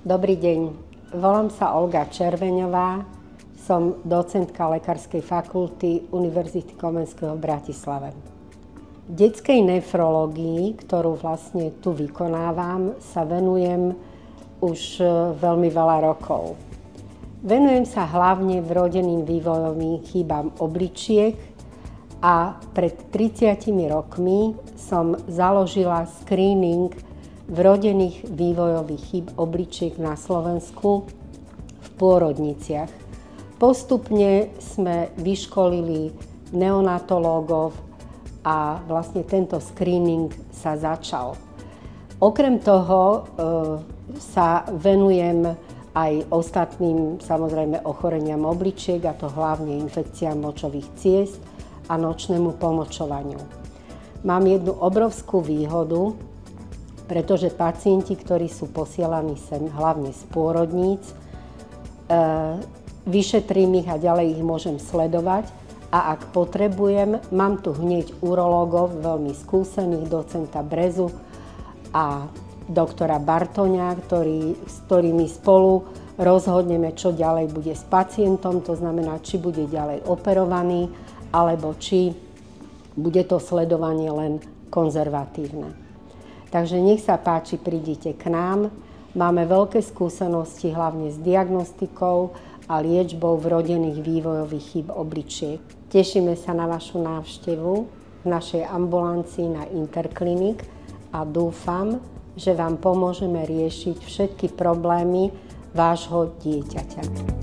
Dobrý deň, volám sa Olga Červeňová, som docentka Lekárskej fakulty Univerzity Komenského v Bratislave. Detskej nefrológii, ktorú vlastne tu vykonávam, sa venujem už veľmi veľa rokov. Venujem sa hlavne vrodeným vývojovým chýbam obličiek a pred 30 rokmi som založila screening vrodených vývojových chýb obličiek na Slovensku v pôrodniciach. Postupne sme vyškolili neonatológov a vlastne tento screening sa začal. Okrem toho sa venujem aj ostatným samozrejme ochoreniam obličiek, a to hlavne infekciám močových ciest a nočnému pomočovaniu. Mám jednu obrovskú výhodu, pretože pacienti, ktorí sú posielaní sem hlavne z pôrodníc, vyšetrím ich a ďalej ich môžem sledovať a ak potrebujem, mám tu hneď urológov veľmi skúsených, docenta Brezu a doktora Bartoňa, s ktorými spolu rozhodneme, čo ďalej bude s pacientom, to znamená, či bude ďalej operovaný, alebo či bude to sledovanie len konzervatívne. Takže nech sa páči, prídite k nám. Máme veľké skúsenosti hlavne s diagnostikou a liečbou vrodených vývojových chýb obličiek. Tešíme sa na vašu návštevu v našej ambulancii na Interklinik a dúfam, že vám pomôžeme riešiť všetky problémy vášho dieťaťa.